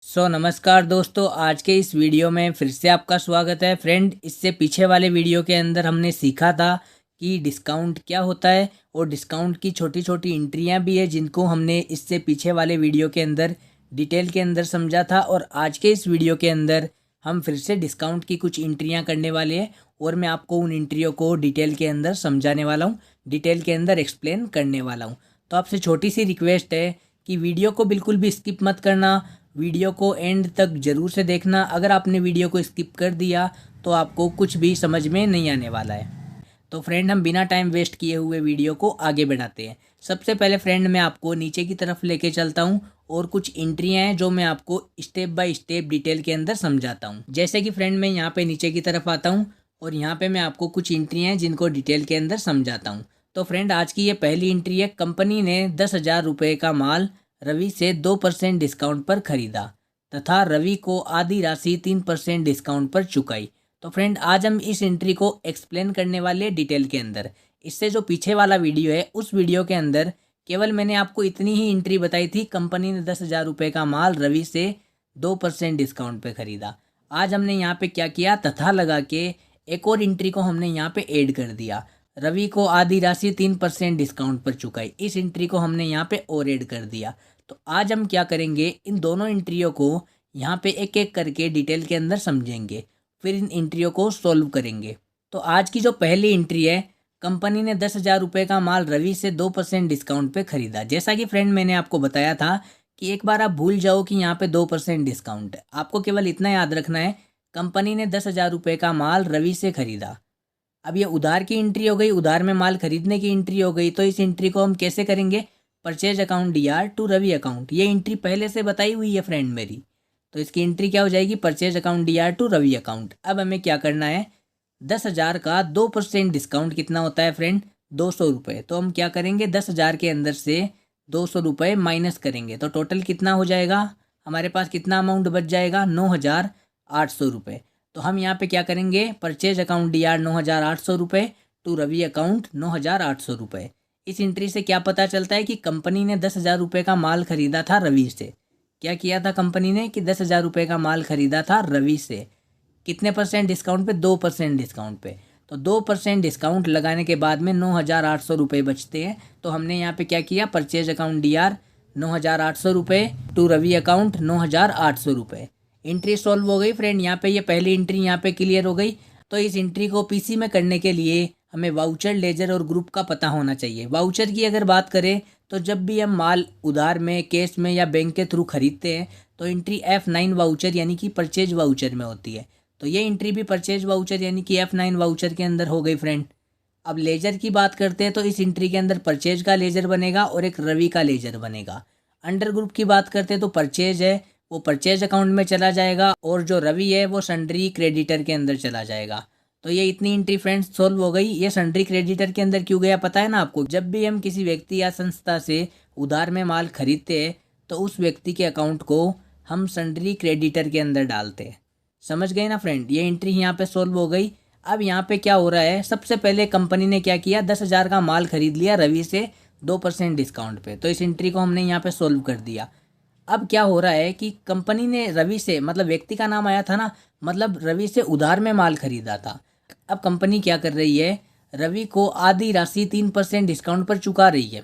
नमस्कार दोस्तों, आज के इस वीडियो में फिर से आपका स्वागत है। फ्रेंड, इससे पीछे वाले वीडियो के अंदर हमने सीखा था कि डिस्काउंट क्या होता है और डिस्काउंट की छोटी छोटी एंट्रियां भी है जिनको हमने इससे पीछे वाले वीडियो के अंदर डिटेल के अंदर समझा था। और आज के इस वीडियो के अंदर हम फिर से डिस्काउंट की कुछ एंट्रियां करने वाले हैं और मैं आपको उन एंट्रियों को डिटेल के अंदर समझाने वाला हूँ, डिटेल के अंदर एक्सप्लेन करने वाला हूँ। तो आपसे छोटी सी रिक्वेस्ट है कि वीडियो को बिल्कुल भी स्किप मत करना, वीडियो को एंड तक ज़रूर से देखना। अगर आपने वीडियो को स्किप कर दिया तो आपको कुछ भी समझ में नहीं आने वाला है। तो फ्रेंड, हम बिना टाइम वेस्ट किए हुए वीडियो को आगे बढ़ाते हैं। सबसे पहले फ्रेंड, मैं आपको नीचे की तरफ लेके चलता हूँ और कुछ एंट्रियाँ हैं जो मैं आपको स्टेप बाय स्टेप डिटेल के अंदर समझाता हूँ। जैसे कि फ्रेंड, मैं यहाँ पे नीचे की तरफ आता हूँ और यहाँ पे मैं आपको कुछ एंट्रियाँ हैं जिनको डिटेल के अंदर समझाता हूँ। तो फ्रेंड, आज की ये पहली एंट्री है। कंपनी ने 10,000 रुपये का माल रवि से 2% डिस्काउंट पर खरीदा तथा रवि को आधी राशि 3% डिस्काउंट पर चुकाई। तो फ्रेंड, आज हम इस एंट्री को एक्सप्लेन करने वाले हैं डिटेल के अंदर। इससे जो पीछे वाला वीडियो है उस वीडियो के अंदर केवल मैंने आपको इतनी ही एंट्री बताई थी, कंपनी ने 10,000 रुपये का माल रवि से 2% डिस्काउंट पे खरीदा। आज हमने यहाँ पे क्या किया, तथा लगा के एक और एंट्री को हमने यहाँ पे ऐड कर दिया। रवि को आधी राशि 3% डिस्काउंट पर चुकाई, इस एंट्री को हमने यहाँ पे और ऐड कर दिया। तो आज हम क्या करेंगे, इन दोनों एंट्रियों को यहाँ पे एक एक करके डिटेल के अंदर समझेंगे, फिर इन एंट्रियों को सॉल्व करेंगे। तो आज की जो पहली एंट्री है, कंपनी ने 10,000 रुपये का माल रवि से 2% डिस्काउंट पे खरीदा। जैसा कि फ्रेंड मैंने आपको बताया था कि एक बार आप भूल जाओ कि यहाँ पे 2% डिस्काउंट है, आपको केवल इतना याद रखना है, कंपनी ने 10,000 रुपये का माल रवि से खरीदा। अब ये उधार की एंट्री हो गई, उधार में माल खरीदने की एंट्री हो गई। तो इस एंट्री को हम कैसे करेंगे, purchase account DR to Ravi account. ये एंट्री पहले से बताई हुई है फ्रेंड मेरी, तो इसकी एंट्री क्या हो जाएगी, purchase account DR to Ravi account. अब हमें क्या करना है, 10,000 का 2% डिस्काउंट कितना होता है फ्रेंड, 200 रुपये। तो हम क्या करेंगे, 10,000 के अंदर से 200 रुपये माइनस करेंगे तो टोटल कितना हो जाएगा, हमारे पास कितना अमाउंट बच जाएगा, 9,800 रुपये। तो हम यहाँ पे क्या करेंगे, परचेज अकाउंट डीआर 9,800 रुपये टू रवि अकाउंट 9,800 रुपये। इस एंट्री से क्या पता चलता है कि कंपनी ने 10,000 रुपये का माल खरीदा था रवि से। क्या किया था कंपनी ने कि 10,000 रुपये का माल खरीदा था रवि से। कितने परसेंट डिस्काउंट पे, 2% डिस्काउंट पे। तो 2% डिस्काउंट लगाने के बाद में 9,800 रुपये बचते हैं। तो हमने यहाँ पे क्या किया, परचेज अकाउंट डीआर 9,800 रुपये टू रवि अकाउंट 9,800 रुपये। एंट्री सॉल्व हो गई फ्रेंड। यहाँ पे ये पहली एंट्री यहाँ पे क्लियर हो गई। तो इस एंट्री को पीसी में करने के लिए हमें वाउचर, लेजर और ग्रुप का पता होना चाहिए। वाउचर की अगर बात करें तो जब भी हम माल उधार में, कैश में या बैंक के थ्रू खरीदते हैं तो एंट्री F9 वाउचर यानी कि परचेज वाउचर में होती है। तो ये एंट्री भी परचेज वाउचर यानी कि F9 वाउचर के अंदर हो गई फ्रेंड। अब लेजर की बात करते हैं तो इस एंट्री के अंदर परचेज का लेजर बनेगा और एक रवि का लेजर बनेगा। अंडर ग्रुप की बात करते हैं तो परचेज है वो परचेज अकाउंट में चला जाएगा और जो रवि है वो सन्ड्री क्रेडिटर के अंदर चला जाएगा। तो ये इतनी एंट्री फ्रेंड्स सॉल्व हो गई। ये सन्ड्री क्रेडिटर के अंदर क्यों गया पता है ना आपको, जब भी हम किसी व्यक्ति या संस्था से उधार में माल खरीदते हैं तो उस व्यक्ति के अकाउंट को हम सन्ड्री क्रेडिटर के अंदर डालते हैं। समझ गए ना फ्रेंड, ये एंट्री यहाँ पे सॉल्व हो गई। अब यहाँ पे क्या हो रहा है, सबसे पहले कंपनी ने क्या किया, 10,000 का माल खरीद लिया रवि से 2% डिस्काउंट पे। तो इस एंट्री को हमने यहाँ पे सॉल्व कर दिया। अब क्या हो रहा है कि कंपनी ने रवि से, मतलब व्यक्ति का नाम आया था ना, मतलब रवि से उधार में माल खरीदा था। अब कंपनी क्या कर रही है, रवि को आधी राशि 3% डिस्काउंट पर चुका रही है।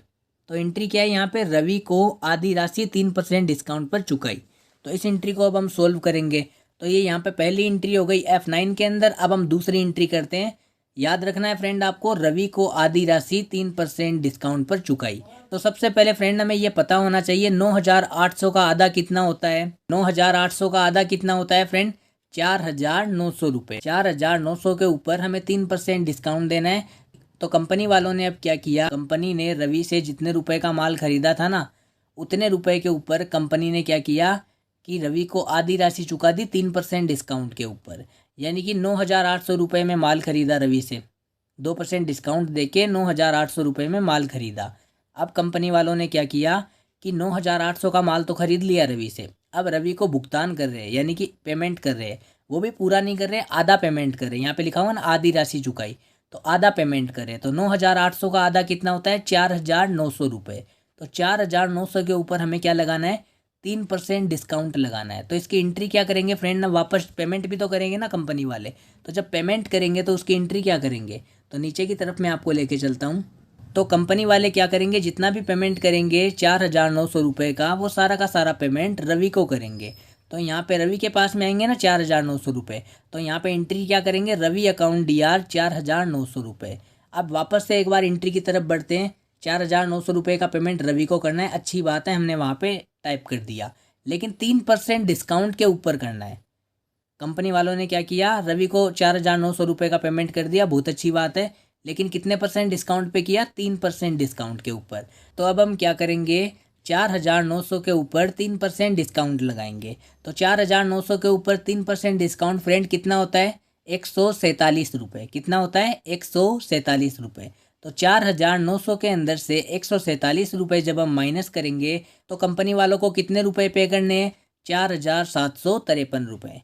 तो एंट्री क्या है यहाँ पे, रवि को आधी राशि 3% डिस्काउंट पर चुकाई। तो इस एंट्री को अब हम सोल्व करेंगे। तो ये यहाँ पे पहली एंट्री हो गई F9 के अंदर। अब हम दूसरी एंट्री करते हैं। याद रखना है फ्रेंड आपको, रवि को आधी राशि 3% डिस्काउंट पर चुकाई। तो सबसे पहले फ्रेंड हमें ये पता होना चाहिए 9,800 का आधा कितना होता है। 9,800 का आधा कितना होता है फ्रेंड, 4,900 रुपये। 4,900 के ऊपर हमें 3% डिस्काउंट देना है। तो कंपनी वालों ने अब क्या किया, कंपनी ने रवि से जितने रुपए का माल खरीदा था ना, उतने रुपए के ऊपर कंपनी ने क्या किया कि रवि को आधी राशि चुका दी 3% डिस्काउंट के ऊपर। यानी कि 9,800 रुपये में माल खरीदा रवि से, 2% डिस्काउंट देके 9,800 रुपये में माल खरीदा। अब कंपनी वालों ने क्या किया कि 9,800 का माल तो खरीद लिया रवि से, अब रवि को भुगतान कर रहे हैं यानी कि पेमेंट कर रहे हैं। वो भी पूरा नहीं कर रहे, आधा पेमेंट कर रहे हैं। यहाँ पे लिखा हुआ ना आधी राशि चुकाई, तो आधा पेमेंट कर रहे हैं। तो 9,800 का आधा कितना होता है, 4,900 रुपये। तो 4,900 के ऊपर हमें क्या लगाना है, 3% डिस्काउंट लगाना है। तो इसकी एंट्री क्या करेंगे फ्रेंड ना, वापस पेमेंट भी तो करेंगे ना कंपनी वाले। तो जब पेमेंट करेंगे तो उसकी एंट्री क्या करेंगे, तो नीचे की तरफ मैं आपको लेके चलता हूँ। तो कंपनी वाले क्या करेंगे, जितना भी पेमेंट करेंगे 4,900 रुपये का, वो सारा का सारा पेमेंट रवि को करेंगे। तो यहाँ पे रवि के पास में आएंगे ना 4,900 रुपये, तो यहाँ पे एंट्री क्या करेंगे, रवि अकाउंट DR 4,900 रुपये। अब वापस से एक बार एंट्री की तरफ बढ़ते हैं। 4,900 रुपये का पेमेंट रवि को करना है, अच्छी बात है, हमने वहाँ पे टाइप कर दिया, लेकिन 3% डिस्काउंट के ऊपर करना है। कंपनी वालों ने क्या किया, रवि को 4,900 रुपये का पेमेंट कर दिया, बहुत अच्छी बात है, लेकिन कितने परसेंट डिस्काउंट पे किया, 3% डिस्काउंट के ऊपर। तो अब हम क्या करेंगे, 4,900 के ऊपर 3% डिस्काउंट लगाएंगे। तो 4,900 के ऊपर 3% डिस्काउंट फ्रेंड कितना होता है, 147 रुपये। कितना होता है, 147 रुपये। तो 4,900 के अंदर से 147 रुपये जब हम माइनस करेंगे तो कंपनी वालों को कितने रुपए पे करने हैं, 4,753 रुपये।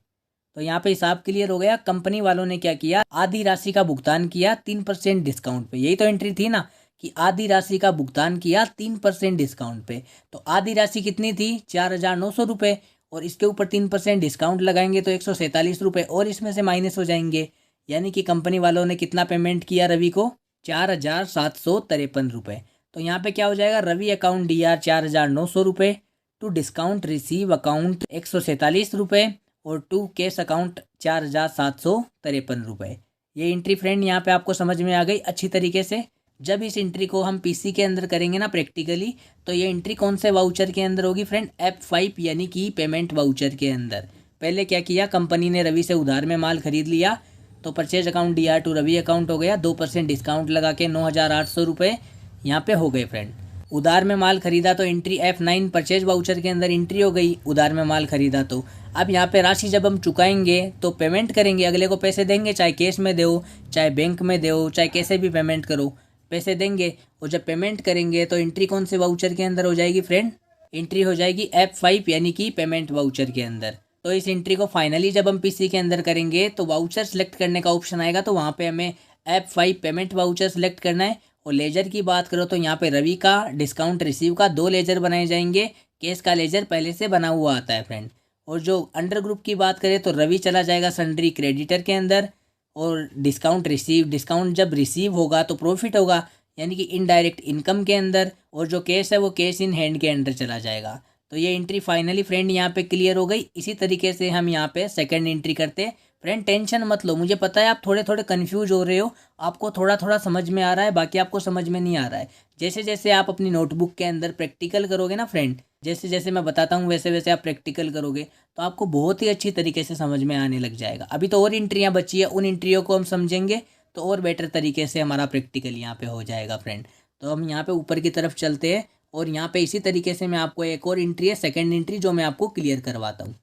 तो यहाँ पे हिसाब क्लियर हो गया। कंपनी वालों ने क्या किया, आधी राशि का भुगतान किया 3% डिस्काउंट पे। यही तो एंट्री थी ना, कि आधी राशि का भुगतान किया 3% डिस्काउंट पे। तो आधी राशि कितनी थी, 4,900 रुपये, और इसके ऊपर 3% डिस्काउंट लगाएंगे तो 147 रुपये और इसमें से माइनस हो जाएंगे। यानी कि कंपनी वालों ने कितना पेमेंट किया रवि को, 4,753 रुपये। तो यहाँ पे क्या हो जाएगा, रवि अकाउंट DR 4,900 रुपये, टू डिस्काउंट रिसीव अकाउंट 147 रुपये, और टू कैश अकाउंट 4,753 रुपये। ये एंट्री फ्रेंड यहाँ पे आपको समझ में आ गई अच्छी तरीके से। जब इस एंट्री को हम PC के अंदर करेंगे ना प्रैक्टिकली, तो ये एंट्री कौन से वाउचर के अंदर होगी फ्रेंड, F5 यानी कि पेमेंट वाउचर के अंदर। पहले क्या किया, कंपनी ने रवि से उधार में माल खरीद लिया, तो purchase account DR to Ravi account हो गया, 2% डिस्काउंट लगा के 9,800 रुपये यहाँ पे हो गए फ्रेंड। उधार में माल खरीदा तो एंट्री F9 परचेज वाउचर के अंदर एंट्री हो गई, उधार में माल खरीदा। तो अब यहाँ पे राशि जब हम चुकाएंगे तो पेमेंट करेंगे, अगले को पैसे देंगे, चाहे कैश में दो, चाहे बैंक में दो, चाहे कैसे भी पेमेंट करो, पैसे देंगे। और जब पेमेंट करेंगे तो एंट्री कौन से वाउचर के अंदर हो जाएगी फ्रेंड, एंट्री हो जाएगी F5 यानी कि पेमेंट वाउचर के अंदर। तो इस एंट्री को फाइनली जब हम PC के अंदर करेंगे तो वाउचर सेलेक्ट करने का ऑप्शन आएगा, तो वहाँ पे हमें F5 पेमेंट वाउचर सेलेक्ट करना है। और लेजर की बात करो तो यहाँ पे रवि का डिस्काउंट रिसीव का 2 लेजर बनाए जाएंगे, केस का लेजर पहले से बना हुआ आता है फ्रेंड। और जो अंडर ग्रुप की बात करें तो रवि चला जाएगा सन्ड्री क्रेडिटर के अंदर, और डिस्काउंट रिसीव, डिस्काउंट जब रिसीव होगा तो प्रॉफिट होगा यानी कि इनडायरेक्ट इनकम के अंदर, और जो केस है वो केस इन हैंड के अंदर चला जाएगा। तो ये एंट्री फाइनली फ्रेंड यहाँ पे क्लियर हो गई। इसी तरीके से हम यहाँ पे सेकंड एंट्री करते हैं। फ्रेंड टेंशन मत लो, मुझे पता है आप थोड़े थोड़े कंफ्यूज हो रहे हो, आपको थोड़ा थोड़ा समझ में आ रहा है, बाकी आपको समझ में नहीं आ रहा है। जैसे जैसे आप अपनी नोटबुक के अंदर प्रैक्टिकल करोगे ना फ्रेंड, जैसे जैसे मैं बताता हूँ वैसे वैसे आप प्रैक्टिकल करोगे तो आपको बहुत ही अच्छी तरीके से समझ में आने लग जाएगा। अभी तो और एंट्रियाँ बची है, उन एंट्रियों को हम समझेंगे तो और बेटर तरीके से हमारा प्रैक्टिकल यहाँ पे हो जाएगा फ्रेंड। तो हम यहाँ पे ऊपर की तरफ चलते हैं, और यहाँ पे इसी तरीके से मैं आपको एक और एंट्री है, सेकंड एंट्री, जो मैं आपको क्लियर करवाता हूँ।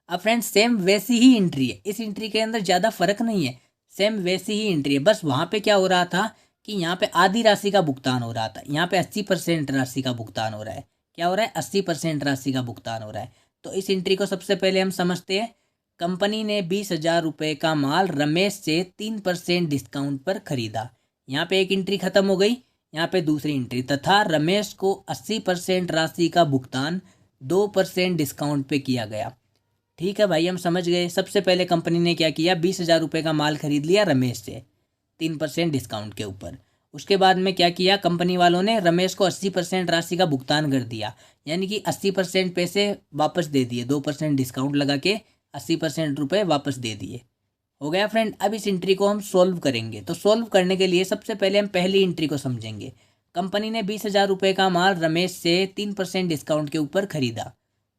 अब फ्रेंड्स सेम वैसी ही एंट्री है, इस एंट्री के अंदर ज़्यादा फर्क नहीं है, सेम वैसी ही एंट्री है। बस वहाँ पे क्या हो रहा था कि यहाँ पे आधी राशि का भुगतान हो रहा था, यहाँ पे 80% राशि का भुगतान हो रहा है। क्या हो रहा है, 80% राशि का भुगतान हो रहा है। तो इस एंट्री को सबसे पहले हम समझते हैं। कंपनी ने 20,000 रुपये का माल रमेश से 3% डिस्काउंट पर खरीदा। यहाँ पे एक एंट्री खत्म हो गई। यहाँ पे दूसरी एंट्री, तथा रमेश को 80% राशि का भुगतान 2% डिस्काउंट पे किया गया। ठीक है भाई, हम समझ गए। सबसे पहले कंपनी ने क्या किया, 20,000 रुपये का माल खरीद लिया रमेश से 3% डिस्काउंट के ऊपर। उसके बाद में क्या किया, कंपनी वालों ने रमेश को 80% राशि का भुगतान कर दिया, यानी कि 80% पैसे वापस दे दिए, 2% डिस्काउंट लगा के 80% रुपये वापस दे दिए। हो गया फ्रेंड। अब इस एंट्री को हम सोल्व करेंगे। तो सोल्व करने के लिए सबसे पहले हम पहली एंट्री को समझेंगे। कंपनी ने 20,000 रुपये का माल रमेश से 3% डिस्काउंट के ऊपर खरीदा।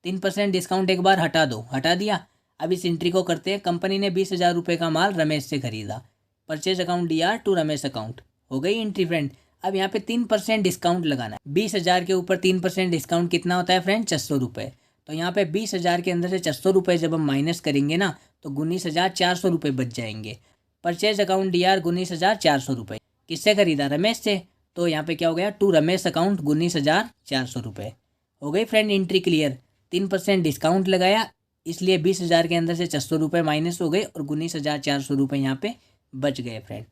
3% डिस्काउंट एक बार हटा दो, हटा दिया। अब इस एंट्री को करते हैं। कंपनी ने 20,000 रुपये का माल रमेश से खरीदा, purchase account DR to Ramesh account. हो गई एंट्री फ्रेंड। अब यहाँ पे 3% डिस्काउंट लगाना है। 20,000 के ऊपर 3% डिस्काउंट कितना होता है फ्रेंड, 600 रुपये। तो यहाँ पे 20,000 के अंदर से 600 रुपये जब हम माइनस करेंगे ना, तो 19,400 रुपये बच जाएंगे। परचेज अकाउंट DR 19,400 रुपये। किससे खरीदा, रमेश से। तो यहाँ पे क्या हो गया, टू रमेश अकाउंट 19,400 रुपये। हो गई फ्रेंड एंट्री क्लियर। 3% डिस्काउंट लगाया, इसलिए 20,000 के अंदर से 600 रुपये माइनस हो गए और 19,400 रुपये यहाँ पे बच गए फ्रेंड।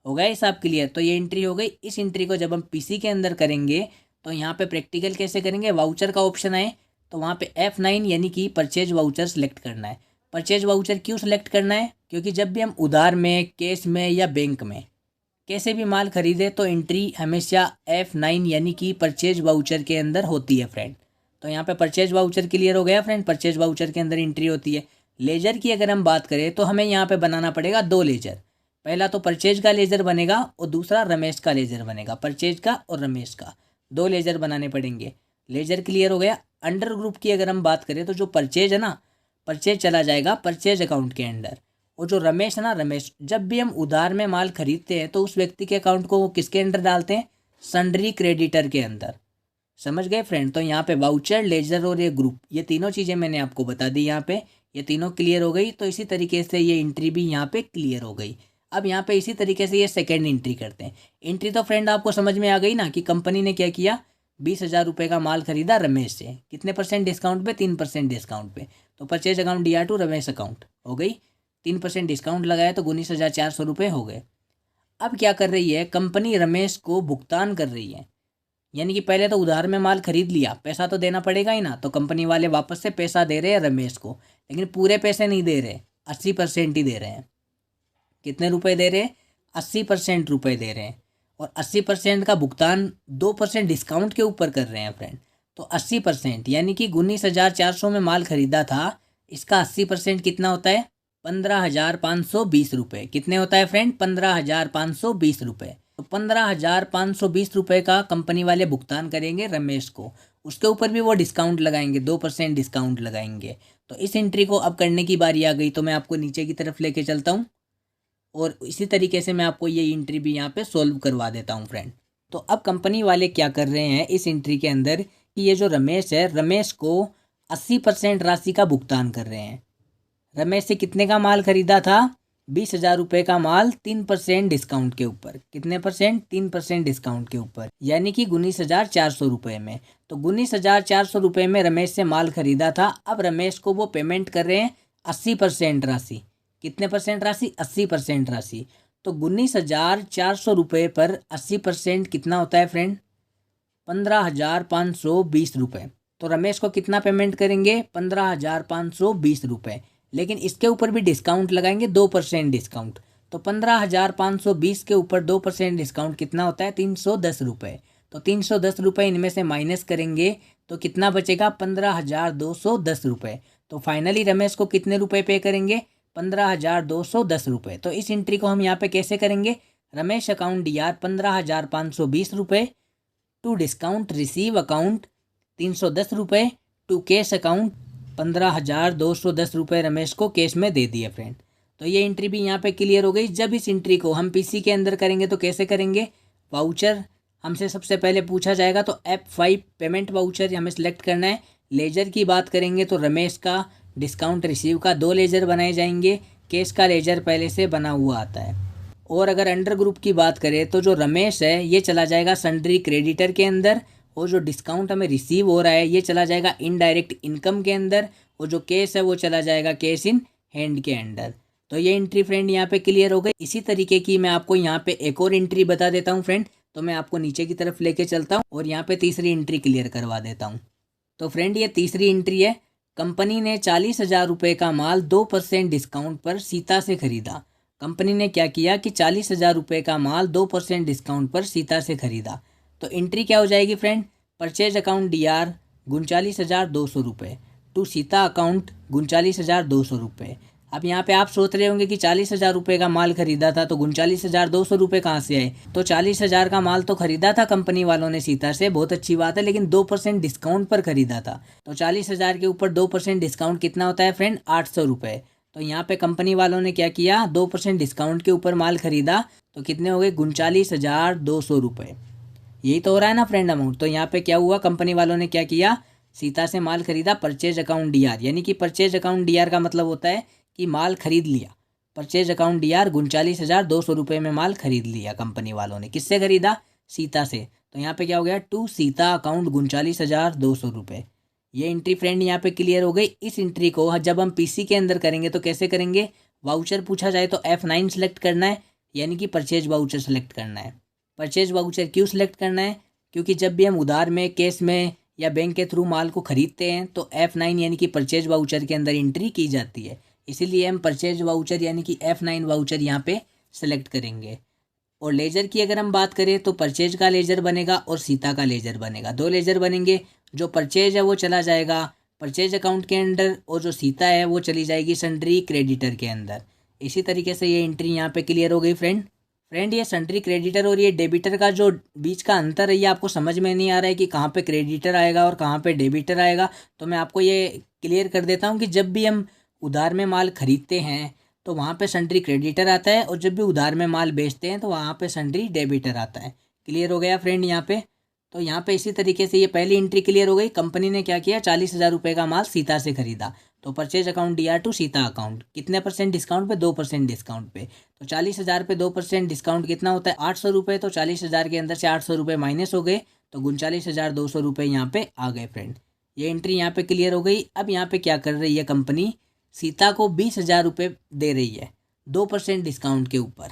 हो गया हिसाब क्लियर। तो ये एंट्री हो गई। इस एंट्री को जब हम PC के अंदर करेंगे तो यहाँ पे प्रैक्टिकल कैसे करेंगे, वाउचर का ऑप्शन आए तो वहाँ पे F9 यानी कि परचेज वाउचर सेलेक्ट करना है। परचेज वाउचर क्यों सेलेक्ट करना है? क्योंकि जब भी हम उधार में, कैश में या बैंक में कैसे भी माल खरीदे तो एंट्री हमेशा F9 यानी कि परचेज वाउचर के अंदर होती है फ्रेंड। तो यहाँ पे परचेज वाउचर क्लियर हो गया फ्रेंड। परचेज वाउचर के अंदर एंट्री होती है। लेजर की अगर हम बात करें तो हमें यहाँ पे बनाना पड़ेगा 2 लेजर। पहला तो परचेज का लेजर बनेगा और दूसरा रमेश का लेजर बनेगा। परचेज का और रमेश का 2 लेजर बनाने पड़ेंगे। लेजर क्लियर हो गया। अंडर ग्रुप की अगर हम बात करें तो जो परचेज है ना, परचेज चला जाएगा परचेज अकाउंट के अंडर। और जो रमेश है ना, रमेश, जब भी हम उधार में माल खरीदते हैं तो उस व्यक्ति के अकाउंट को वो किसके अंडर डालते हैं? सन्ड्री क्रेडिटर के अंदर। समझ गए फ्रेंड? तो यहाँ पे वाउचर, लेजर और ये ग्रुप, ये तीनों चीज़ें मैंने आपको बता दी। यहाँ पे ये तीनों क्लियर हो गई। तो इसी तरीके से ये एंट्री भी यहाँ पे क्लियर हो गई। अब यहाँ पे इसी तरीके से ये सेकेंड एंट्री करते हैं। एंट्री तो फ्रेंड आपको समझ में आ गई ना कि कंपनी ने क्या किया, 20,000 रुपये का माल खरीदा रमेश से। कितने % डिस्काउंट पे? 3% डिस्काउंट पे। तो purchase account DR to Ramesh account हो गई। 3% डिस्काउंट लगाया तो 19,400 रुपये हो गए। अब क्या कर रही है कंपनी? रमेश को भुगतान कर रही है। यानी कि पहले तो उधार में माल खरीद लिया, पैसा तो देना पड़ेगा ही ना। तो कंपनी वाले वापस से पैसा दे रहे हैं रमेश को, लेकिन पूरे पैसे नहीं दे रहे, 80% ही दे रहे हैं। कितने रुपए दे रहे हैं? 80% रुपये दे रहे हैं। और 80% का भुगतान 2% डिस्काउंट के ऊपर कर रहे हैं फ्रेंड। तो 80% यानी कि 19,400 में माल खरीदा था, इसका 80% कितना होता है? 15,520 रुपये। कितने होता है फ्रेंड? 15,520 रुपये। तो 15,520 रुपये का कंपनी वाले भुगतान करेंगे रमेश को। उसके ऊपर भी वो डिस्काउंट लगाएंगे, 2% डिस्काउंट लगाएंगे। तो इस एंट्री को अब करने की बारी आ गई। तो मैं आपको नीचे की तरफ लेके चलता हूँ और इसी तरीके से मैं आपको ये एंट्री भी यहाँ पे सॉल्व करवा देता हूँ फ्रेंड। तो अब कंपनी वाले क्या कर रहे हैं इस एंट्री के अंदर कि ये जो रमेश है, रमेश को 80% राशि का भुगतान कर रहे हैं। रमेश से कितने का माल खरीदा था? 20,000 रुपये का माल 3% डिस्काउंट के ऊपर। कितने %? 3% डिस्काउंट के ऊपर, यानी कि 19,400 रुपये में। तो 19,400 रुपये में रमेश से माल खरीदा था। अब रमेश को वो पेमेंट कर रहे हैं 80% राशि। कितने % राशि? 80% राशि। तो 19,400 रुपये पर 80% कितना होता है फ्रेंड? 15,520 रुपये। तो रमेश को कितना पेमेंट करेंगे? 15,520 रुपये। लेकिन इसके ऊपर भी डिस्काउंट लगाएंगे, 2% डिस्काउंट। तो 15,520 के ऊपर 2% डिस्काउंट कितना होता है? 310 रुपये। तो 310 रुपये इनमें से माइनस करेंगे तो कितना बचेगा? 15,210 रुपये। तो फाइनली रमेश को कितने रुपए पे करेंगे? 15,210 रुपये। तो इस एंट्री को हम यहाँ पे कैसे करेंगे? रमेश अकाउंट DR 15,520 रुपये टू डिस्काउंट रिसीव अकाउंट 310 रुपये टू कैश अकाउंट 15,210 रुपये रमेश को कैश में दे दिए फ्रेंड। तो ये एंट्री भी यहाँ पे क्लियर हो गई। जब इस एंट्री को हम PC के अंदर करेंगे तो कैसे करेंगे? वाउचर हमसे सबसे पहले पूछा जाएगा तो F5 पेमेंट वाउचर हमें सेलेक्ट करना है। लेजर की बात करेंगे तो रमेश का डिस्काउंट रिसीव का 2 लेजर बनाए जाएंगे। कैश का लेजर पहले से बना हुआ आता है। और अगर अंडर ग्रुप की बात करें तो जो रमेश है ये चला जाएगा सन्ड्री क्रेडिटर के अंदर। और जो डिस्काउंट हमें रिसीव हो रहा है ये चला जाएगा इनडायरेक्ट इनकम के अंदर। और जो कैश है वो चला जाएगा कैश इन हैंड के अंदर। तो ये एंट्री फ्रेंड यहाँ पे क्लियर हो गई। इसी तरीके की मैं आपको यहाँ पे एक और एंट्री बता देता हूँ फ्रेंड। तो मैं आपको नीचे की तरफ लेके चलता हूँ और यहाँ पे तीसरी एंट्री क्लियर करवा देता हूँ। तो फ्रेंड ये तीसरी एंट्री है। कंपनी ने 40,000 रुपये का माल 2% डिस्काउंट पर सीता से खरीदा। कंपनी ने क्या किया कि 40,000 रुपये का माल 2% डिस्काउंट पर सीता से खरीदा। तो एंट्री क्या हो जाएगी फ्रेंड? परचेज अकाउंट DR 39,200 रुपये टू सीता अकाउंट 39,200 रुपये। अब यहाँ पे आप सोच रहे होंगे कि 40,000 रुपये का माल खरीदा था तो 39,200 रुपये कहाँ से आए? तो 40,000 का माल तो खरीदा था कंपनी वालों ने सीता से, बहुत अच्छी बात है, लेकिन 2% डिस्काउंट पर खरीदा था। तो 40,000 के ऊपर 2% डिस्काउंट कितना होता है फ्रेंड? 800 रुपये। तो यहाँ पे कंपनी वालों ने क्या किया? 2% डिस्काउंट के ऊपर माल खरीदा तो कितने हो गए? 39,200 रुपये। यही तो हो रहा है ना फ्रेंड अमाउंट। तो यहाँ पे क्या हुआ? कंपनी वालों ने क्या किया? सीता से माल खरीदा परचेज अकाउंट DR, यानी कि परचेज अकाउंट DR का मतलब होता है कि माल खरीद लिया। परचेज अकाउंट DR 39,200 रुपये में माल खरीद लिया कंपनी वालों ने। किससे खरीदा? सीता से। तो यहाँ पे क्या हो गया? टू सीता अकाउंट 39,200 रुपये। ये एंट्री फ्रेंड यहाँ पे क्लियर हो गई। इस एंट्री को जब हम PC के अंदर करेंगे तो कैसे करेंगे? वाउचर पूछा जाए तो F9 सेलेक्ट करना है, यानी कि परचेज वाउचर सेलेक्ट करना है। परचेज वाउचर क्यों सेलेक्ट करना है? क्योंकि जब भी हम उधार में, कैश में या बैंक के थ्रू माल को खरीदते हैं तो F9 यानी कि परचेज वाउचर के अंदर एंट्री की जाती है। इसीलिए हम परचेज वाउचर यानी कि F9 वाउचर यहाँ पे सेलेक्ट करेंगे। और लेजर की अगर हम बात करें तो परचेज का लेजर बनेगा और सीता का लेजर बनेगा, दो लेजर बनेंगे। जो परचेज है वो चला जाएगा परचेज अकाउंट के अंदर और जो सीता है वो चली जाएगी सन्ड्री क्रेडिटर के अंदर। इसी तरीके से ये एंट्री यहाँ पे क्लियर हो गई फ्रेंड ये सन्ड्री क्रेडिटर और ये डेबिटर का जो बीच का अंतर है ये आपको समझ में नहीं आ रहा है कि कहाँ पे क्रेडिटर आएगा और कहाँ पे डेबिटर आएगा, तो मैं आपको ये क्लियर कर देता हूँ कि जब भी हम उधार में माल खरीदते हैं तो वहाँ पे सन्ड्री क्रेडिटर आता है और जब भी उधार में माल बेचते हैं तो वहाँ पे सन्ड्री डेबिटर आता है। क्लियर हो गया फ्रेंड यहाँ पे। तो यहाँ पे इसी तरीके से ये पहली एंट्री क्लियर हो गई। कंपनी ने क्या किया, 40,000 रुपये का माल सीता से खरीदा, तो purchase account DR to Sita account कितने % डिस्काउंट पे, 2% डिस्काउंट पे। तो 40,000 पे 2% डिस्काउंट कितना होता है, 800 रुपये। तो 40,000 के अंदर से 800 रुपये माइनस हो गए तो 39,200 रुपये यहाँ पे आ गए फ्रेंड। ये एंट्री यहाँ पे क्लियर हो गई। अब यहाँ पे क्या कर रही है कंपनी, सीता को 20,000 रुपये दे रही है 2% डिस्काउंट के ऊपर।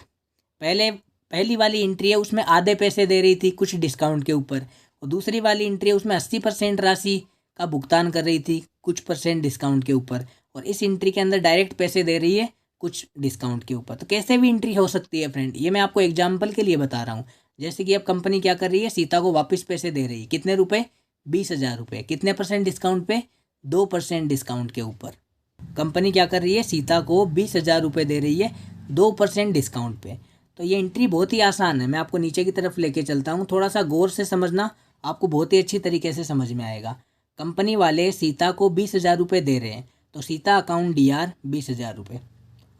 पहली वाली एंट्री है उसमें आधे पैसे दे रही थी कुछ डिस्काउंट के ऊपर, और दूसरी वाली एंट्री है उसमें 80% राशि का भुगतान कर रही थी कुछ % डिस्काउंट के ऊपर, और इस एंट्री के अंदर डायरेक्ट पैसे दे रही है कुछ डिस्काउंट के ऊपर। तो कैसे भी एंट्री हो सकती है फ्रेंड, ये मैं आपको एग्जाम्पल के लिए बता रहा हूँ। जैसे कि अब कंपनी क्या कर रही है, सीता को वापस पैसे दे रही है, कितने रुपए, 20,000 रुपये, कितने % डिस्काउंट पे, 2% डिस्काउंट के ऊपर। कंपनी क्या कर रही है, सीता को 20,000 रुपये दे रही है 2% डिस्काउंट पे। तो ये एंट्री बहुत ही आसान है, मैं आपको नीचे की तरफ लेके चलता हूँ, थोड़ा सा गौर से समझना, आपको बहुत ही अच्छी तरीके से समझ में आएगा। कंपनी वाले सीता को 20,000 रुपये दे रहे हैं, तो सीता अकाउंट DR 20,000 रुपये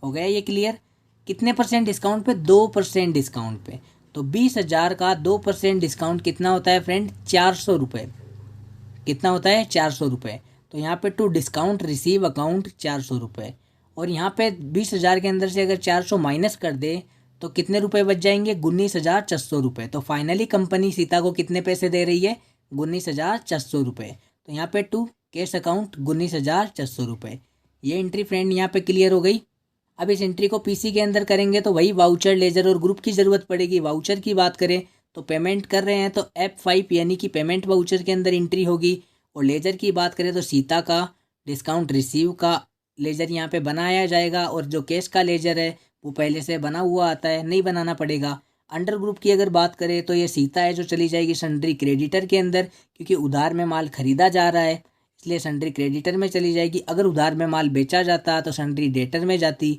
हो गया ये क्लियर। कितने % डिस्काउंट पे, 2% डिस्काउंट पे। तो 20,000 का 2% डिस्काउंट कितना होता है फ्रेंड, 400 रुपये। कितना होता है, 400 रुपये। तो यहाँ पे टू डिस्काउंट रिसीव अकाउंट 400 रुपये, और यहाँ पे 20,000 के अंदर से अगर 400 माइनस कर दे तो कितने रुपए बच जाएंगे, 19,600 रुपये। तो फाइनली कंपनी सीता को कितने पैसे दे रही है, 19,600 रुपये। तो यहाँ पे टू कैश अकाउंट 19,600 रुपये। ये एंट्री फ्रेंड यहाँ पे क्लियर हो गई। अब इस एंट्री को PC के अंदर करेंगे तो वही वाउचर, लेजर और ग्रुप की ज़रूरत पड़ेगी। वाउचर की बात करें तो पेमेंट कर रहे हैं तो F5 यानी कि पेमेंट वाउचर के अंदर एंट्री होगी, और लेजर की बात करें तो सीता का डिस्काउंट रिसीव का लेजर यहाँ पे बनाया जाएगा, और जो कैश का लेजर है वो पहले से बना हुआ आता है, नहीं बनाना पड़ेगा। अंडर ग्रुप की अगर बात करें तो ये सीता है जो चली जाएगी सन्ड्री क्रेडिटर के अंदर, क्योंकि उधार में माल खरीदा जा रहा है इसलिए सन्ड्री क्रेडिटर में चली जाएगी। अगर उधार में माल बेचा जाता तो सन्ड्री डेटर में जाती।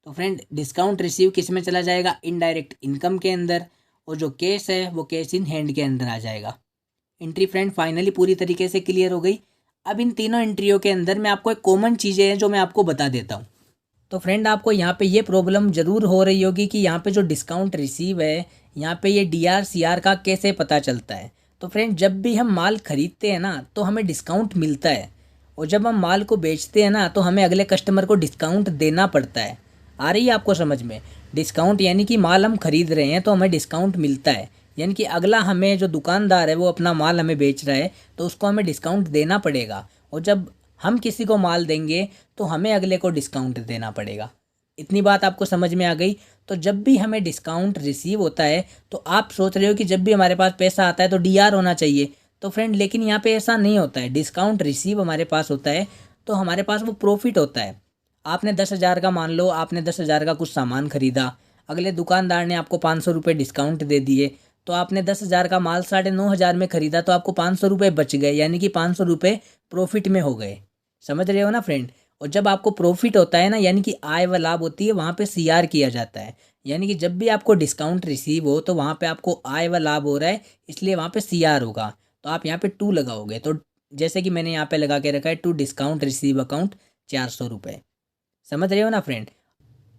तो फ्रेंड डिस्काउंट रिसीव किस में चला जाएगा, इनडायरेक्ट इनकम के अंदर, और जो कैश है वो कैश इन हैंड के अंदर आ जाएगा। एंट्री फ्रेंड फाइनली पूरी तरीके से क्लियर हो गई। अब इन तीनों एंट्रियों के अंदर मैं आपको एक कॉमन चीज़ें हैं जो मैं आपको बता देता हूँ। तो फ्रेंड आपको यहाँ पे ये प्रॉब्लम ज़रूर हो रही होगी कि यहाँ पे जो डिस्काउंट रिसीव है यहाँ पे ये DR CR का कैसे पता चलता है। तो फ्रेंड जब भी हम माल खरीदते हैं ना तो हमें डिस्काउंट मिलता है, और जब हम माल को बेचते हैं ना तो हमें अगले कस्टमर को डिस्काउंट देना पड़ता है। आ रही है आपको समझ में, डिस्काउंट यानी कि माल हम खरीद रहे हैं तो हमें डिस्काउंट मिलता है, यानी कि अगला हमें जो दुकानदार है वो अपना माल हमें बेच रहा है तो उसको हमें डिस्काउंट देना पड़ेगा, और जब हम किसी को माल देंगे तो हमें अगले को डिस्काउंट देना पड़ेगा। इतनी बात आपको समझ में आ गई। तो जब भी हमें डिस्काउंट रिसीव होता है तो आप सोच रहे हो कि जब भी हमारे पास पैसा आता है तो DR होना चाहिए, तो फ्रेंड लेकिन यहाँ पे ऐसा नहीं होता है। डिस्काउंट रिसीव हमारे पास होता है तो हमारे पास वो प्रॉफिट होता है। आपने 10,000 का, मान लो आपने 10,000 का कुछ सामान खरीदा, अगले दुकानदार ने आपको 500 रुपये डिस्काउंट दे दिए, तो आपने 10,000 का माल 9,500 में खरीदा तो आपको 500 रुपये बच गए, यानी कि 500 रुपये प्रॉफिट में हो गए। समझ रहे हो ना फ्रेंड। और जब आपको प्रॉफिट होता है ना, यानी कि आय व लाभ होती है, वहाँ पे CR किया जाता है, यानी कि जब भी आपको डिस्काउंट रिसीव हो तो वहाँ पे आपको आय व लाभ हो रहा है इसलिए वहाँ पे CR होगा। तो आप यहाँ पे 2 लगाओगे, तो जैसे कि मैंने यहाँ पे लगा के रखा है टू डिस्काउंट रिसीव अकाउंट 400 रुपये। समझ रहे हो ना फ्रेंड।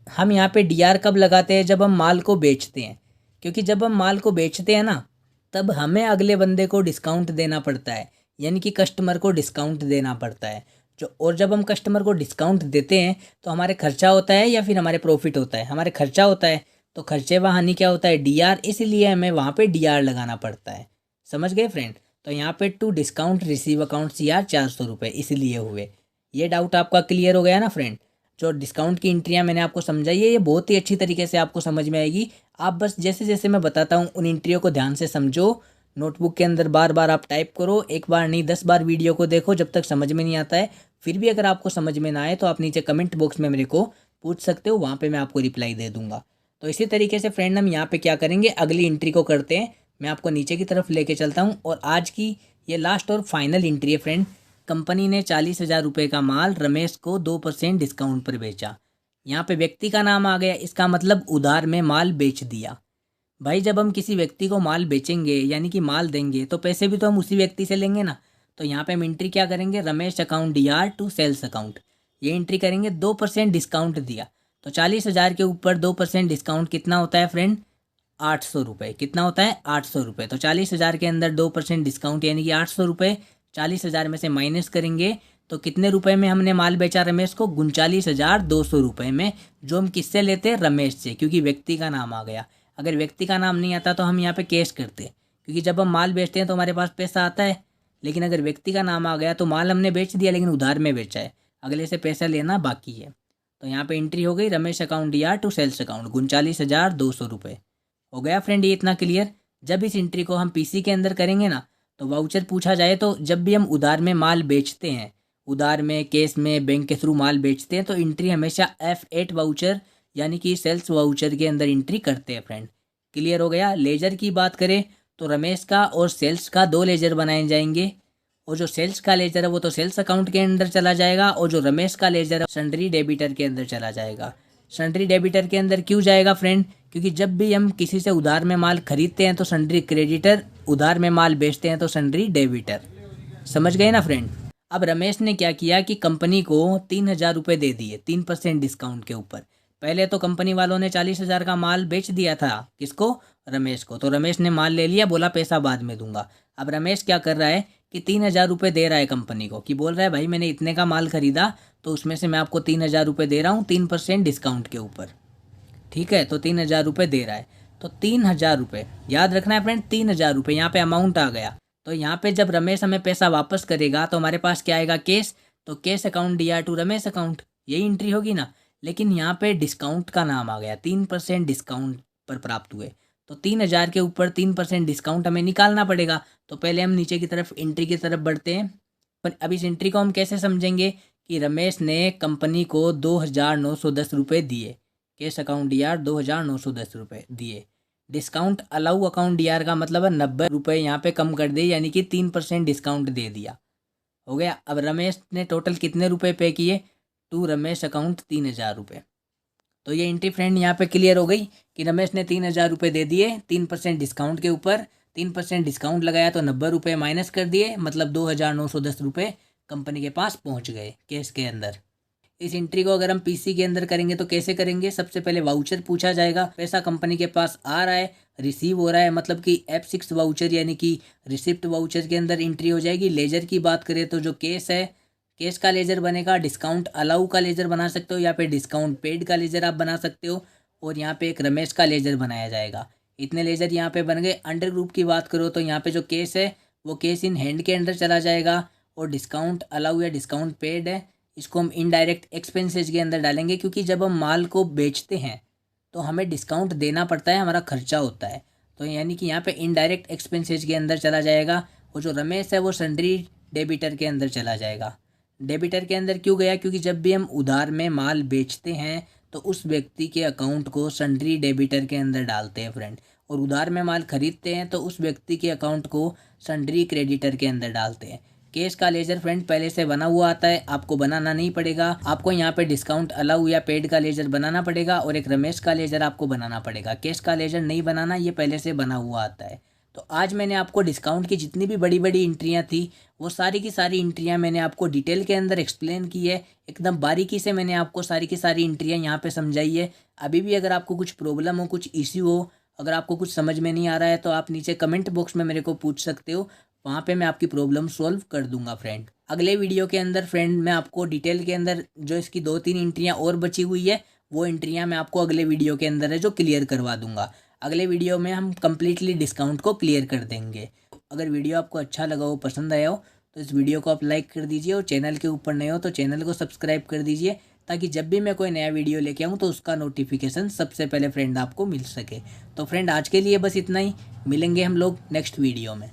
हम यहाँ पे DR कब लगाते हैं, जब हम माल को बेचते हैं, क्योंकि जब हम माल को बेचते हैं ना तब हमें अगले बंदे को डिस्काउंट देना पड़ता है, यानी कि कस्टमर को डिस्काउंट देना पड़ता है और जब हम कस्टमर को डिस्काउंट देते हैं तो हमारे खर्चा होता है या फिर हमारे प्रॉफिट होता है, हमारे खर्चा होता है। तो खर्चे व हानि क्या होता है, DR, इसीलिए हमें वहाँ पे DR लगाना पड़ता है। समझ गए फ्रेंड। तो यहाँ पे to discount receive account CR 400 रुपये इसलिए हुए। ये डाउट आपका क्लियर हो गया ना फ्रेंड। जो डिस्काउंट की एंट्रियाँ मैंने आपको समझाई है ये बहुत ही अच्छी तरीके से आपको समझ में आएगी। आप बस जैसे जैसे मैं बताता हूँ उन एंट्रियों को ध्यान से समझो, नोटबुक के अंदर बार बार आप टाइप करो, एक बार नहीं 10 बार वीडियो को देखो जब तक समझ में नहीं आता है। फिर भी अगर आपको समझ में ना आए तो आप नीचे कमेंट बॉक्स में मेरे को पूछ सकते हो, वहाँ पे मैं आपको रिप्लाई दे दूंगा। तो इसी तरीके से फ्रेंड हम यहाँ पे क्या करेंगे, अगली एंट्री को करते हैं। मैं आपको नीचे की तरफ लेके चलता हूँ और आज की ये लास्ट और फाइनल एंट्री है फ्रेंड। कंपनी ने 40,000 रुपये का माल रमेश को 2% डिस्काउंट पर बेचा। यहाँ पे व्यक्ति का नाम आ गया, इसका मतलब उधार में माल बेच दिया। भाई जब हम किसी व्यक्ति को माल बेचेंगे यानी कि माल देंगे तो पैसे भी तो हम उसी व्यक्ति से लेंगे ना। तो यहाँ पे हम एंट्री क्या करेंगे, Ramesh account DR to sales account, ये एंट्री करेंगे। 2% डिस्काउंट दिया तो 40,000 के ऊपर 2% डिस्काउंट कितना होता है फ्रेंड, 800 रुपये। कितना होता है, 800 रुपये। तो 40,000 के अंदर 2% डिस्काउंट यानी कि 800 रुपये 40,000 में से माइनस करेंगे तो कितने रुपए में हमने माल बेचा रमेश को, 39,200 रुपये में, जो हम किससे लेते हैं, रमेश से, क्योंकि व्यक्ति का नाम आ गया। अगर व्यक्ति का नाम नहीं आता तो हम यहाँ पे कैश करते, क्योंकि जब हम माल बेचते हैं तो हमारे पास पैसा आता है। लेकिन अगर व्यक्ति का नाम आ गया तो माल हमने बेच दिया लेकिन उधार में बेचा है, अगले से पैसा लेना बाकी है। तो यहाँ पे एंट्री हो गई, Ramesh account DR to sales account, 39,200 रुपये। हो गया फ्रेंड ये इतना क्लियर। जब इस एंट्री को हम PC के अंदर करेंगे ना तो वाउचर पूछा जाए तो जब भी हम उधार में माल बेचते हैं, उधार में, कैश में, बैंक के थ्रू माल बेचते हैं तो एंट्री हमेशा F8 वाउचर यानी कि सेल्स वाउचर के अंदर एंट्री करते हैं फ्रेंड। क्लियर हो गया। लेजर की बात करें तो रमेश का और सेल्स का 2 लेजर बनाए जाएंगे, और जो सेल्स का लेजर है वो तो सेल्स अकाउंट के अंदर चला जाएगा, और जो रमेश का लेजर है सन्ड्री डेबिटर के अंदर चला जाएगा। सन्ड्री डेबिटर के अंदर क्यों जाएगा फ्रेंड, क्योंकि जब भी हम किसी से उधार में माल खरीदते हैं तो सन्ड्री क्रेडिटर, उधार में माल बेचते हैं तो सन्ड्री डेबिटर। समझ गए ना फ्रेंड। अब रमेश ने क्या किया कि कंपनी को 3,000 रुपये दे दिए 3% डिस्काउंट के ऊपर। पहले तो कंपनी वालों ने 40,000 का माल बेच दिया था, किसको, रमेश को। तो रमेश ने माल ले लिया, बोला पैसा बाद में दूंगा। अब रमेश क्या कर रहा है कि 3,000 रुपये दे रहा है कंपनी को, कि बोल रहा है भाई मैंने इतने का माल खरीदा तो उसमें से मैं आपको 3,000 रुपये दे रहा हूँ 3% डिस्काउंट के ऊपर। ठीक है, तो 3,000 रुपये दे रहा है। तो 3,000 रुपये याद रखना है फ्रेंड, 3,000 रुपये यहाँ पे अमाउंट आ गया। तो यहाँ पे जब रमेश हमें पैसा वापस करेगा तो हमारे पास क्या आएगा, कैश। तो cash account DR to Ramesh account, यही एंट्री होगी ना। लेकिन यहाँ पे डिस्काउंट का नाम आ गया, 3% डिस्काउंट पर प्राप्त हुए। तो 3,000 के ऊपर 3% डिस्काउंट हमें निकालना पड़ेगा। तो पहले हम नीचे की तरफ एंट्री की तरफ बढ़ते हैं। पर अब इस एंट्री को हम कैसे समझेंगे कि रमेश ने कंपनी को 2,910 रुपये दिए, कैश अकाउंट DR 2,910 रुपये दिए। डिस्काउंट अलाउ अकाउंट DR का मतलब है 90 रुपये यहाँ पे कम कर दिए, यानी कि 3% डिस्काउंट दे दिया। हो गया। अब रमेश ने टोटल कितने रुपए पे किए, टू रमेश अकाउंट 3,000 रुपये। तो ये एंट्री फ्रेंड यहाँ पे क्लियर हो गई कि रमेश ने 3,000 रुपये दे दिए 3% डिस्काउंट के ऊपर। 3% डिस्काउंट लगाया तो 90 रुपये माइनस कर दिए, मतलब 2,910 रुपये कंपनी के पास पहुँच गए कैश के अंदर। इस एंट्री को अगर हम PC के अंदर करेंगे तो कैसे करेंगे, सबसे पहले वाउचर पूछा जाएगा, पैसा कंपनी के पास आ रहा है, रिसीव हो रहा है, मतलब कि F6 वाउचर यानी कि रिसिप्ट वाउचर के अंदर एंट्री हो जाएगी। लेजर की बात करें तो जो केस है, केस का लेजर बनेगा। डिस्काउंट अलाउ का लेजर बना सकते हो या फिर डिस्काउंट पेड का लेजर आप बना सकते हो, और यहाँ पे एक रमेश का लेजर बनाया जाएगा। इतने लेजर यहाँ पे बन गए। अंडर ग्रुप की बात करो तो यहाँ पे जो केस है वो केस इन हैंड के अंदर चला जाएगा, और डिस्काउंट अलाउ या डिस्काउंट पेड है इसको हम इनडायरेक्ट एक्सपेंसेज के अंदर डालेंगे, क्योंकि जब हम माल को बेचते हैं तो हमें डिस्काउंट देना पड़ता है, हमारा खर्चा होता है। तो यानी कि यहाँ पे इनडायरेक्ट एक्सपेंसेज के अंदर चला जाएगा, और जो रमेश है वो सन्ड्री डेबिटर के अंदर चला जाएगा। डेबिटर के अंदर क्यों गया, क्योंकि जब भी हम उधार में माल बेचते हैं तो उस व्यक्ति के अकाउंट को सन्ड्री डेबिटर के अंदर डालते हैं फ्रेंड, और उधार में माल खरीदते हैं तो उस व्यक्ति के अकाउंट को सन्ड्री क्रेडिटर के अंदर डालते हैं। केस का लेजर फ्रेंड पहले से बना हुआ आता है, आपको बनाना नहीं पड़ेगा। आपको यहाँ पे डिस्काउंट अलाउ या पेड का लेजर बनाना पड़ेगा, और एक रमेश का लेजर आपको बनाना पड़ेगा। केस का लेजर नहीं बनाना, ये पहले से बना हुआ आता है। तो आज मैंने आपको डिस्काउंट की जितनी भी बड़ी बड़ी एंट्रियाँ थी वो सारी की सारी एंट्रियाँ मैंने आपको डिटेल के अंदर एक्सप्लेन की है, एकदम बारीकी से मैंने आपको सारी की सारी एंट्रियाँ यहाँ पे समझाई है। अभी भी अगर आपको कुछ प्रॉब्लम हो, कुछ इश्यू हो, अगर आपको कुछ समझ में नहीं आ रहा है तो आप नीचे कमेंट बॉक्स में मेरे को पूछ सकते हो, वहाँ पे मैं आपकी प्रॉब्लम सॉल्व कर दूंगा फ्रेंड। अगले वीडियो के अंदर फ्रेंड मैं आपको डिटेल के अंदर जो इसकी 2-3 एंट्रियाँ और बची हुई है वो एंट्रियाँ मैं आपको अगले वीडियो के अंदर है जो क्लियर करवा दूंगा। अगले वीडियो में हम कम्प्लीटली डिस्काउंट को क्लियर कर देंगे। अगर वीडियो आपको अच्छा लगा हो, पसंद आया हो, तो इस वीडियो को आप लाइक कर दीजिए, और चैनल के ऊपर नए हो तो चैनल को सब्सक्राइब कर दीजिए, ताकि जब भी मैं कोई नया वीडियो लेके आऊँ तो उसका नोटिफिकेशन सबसे पहले फ्रेंड आपको मिल सके। तो फ्रेंड आज के लिए बस इतना ही, मिलेंगे हम लोग नेक्स्ट वीडियो में।